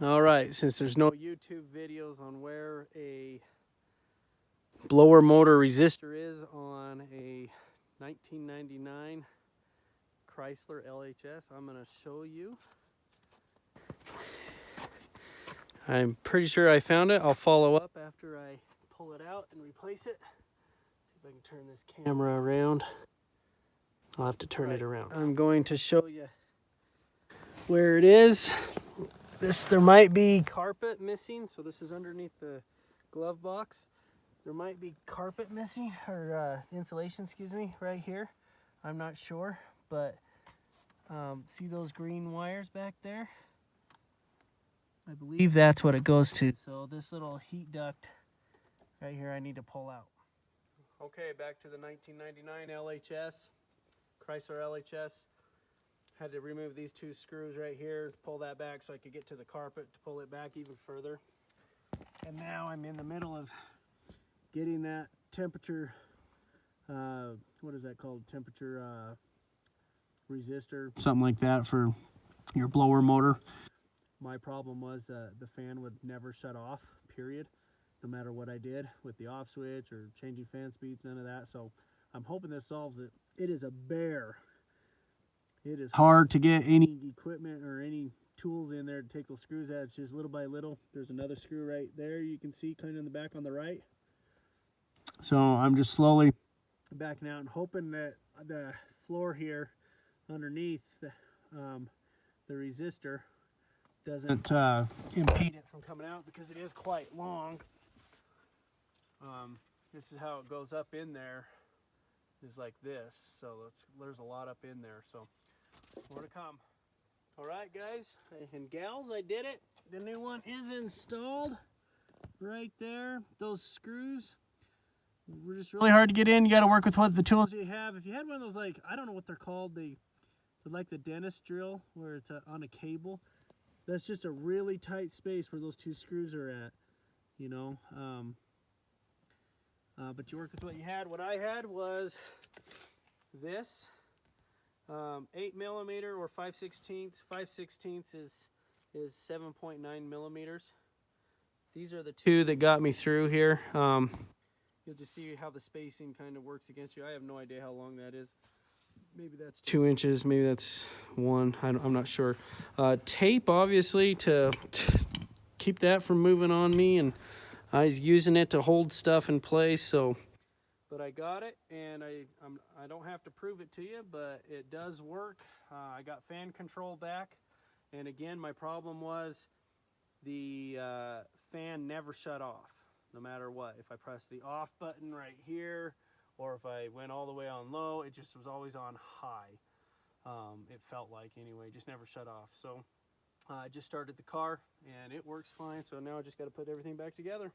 Alright, since there's no YouTube videos on where a blower motor resistor is on a 1999 Chrysler LHS, I'm going to show you. I'm pretty sure I found it. I'll follow up after I pull it out and replace it. See if I can turn this camera around. I'll have to turn it around. I'm going to show you where it is. There might be carpet missing, so this is underneath the glove box. There might be carpet missing, or insulation, excuse me, right here. I'm not sure, but see those green wires back there? I believe that's what it goes to. So this little heat duct right here I need to pull out. Okay, back to the 1999 LHS, Chrysler LHS. Had to remove these two screws right here, pull that back so I could get to the carpet to pull it back even further. And now I'm in the middle of getting that temperature, what is that called? Temperature resistor, something like that for your blower motor. My problem was the fan would never shut off, period, no matter what I did with the off switch or changing fan speeds, none of that. So I'm hoping this solves it. It is a bear. It is hard to get any equipment or any tools in there to take those screws out. It's just little by little. There's another screw right there you can see kind of in the back on the right. So I'm just slowly backing out and hoping that the floor here underneath the resistor doesn't impede it from coming out, because it is quite long. This is how it goes up in there, is like this. So there's a lot up in there. So more to come. All right, guys and gals, I did it. The new one is installed right there. Those screws were just really hard to get in. You got to work with what the tools you have. If you had one of those, like, I don't know what they're called, they're like the dentist drill where it's on a cable. That's just a really tight space where those two screws are at, you know. But you work with what you had. What I had was this. 8 millimeter or 5/16. 5/16 is 7.9 millimeters. These are the two that got me through here. You'll just see how the spacing kind of works against you. I have no idea how long that is. Maybe that's 2 inches. Maybe that's 1. I'm not sure. Tape, obviously, to keep that from moving on me, and I was using it to hold stuff in place. So. But I got it, and I don't have to prove it to you, but it does work. I got fan control back, and again, my problem was the fan never shut off, no matter what. If I pressed the off button right here, or if I went all the way on low, it just was always on high. It felt like, anyway, just never shut off. So I just started the car, and it works fine, so now I just got to put everything back together.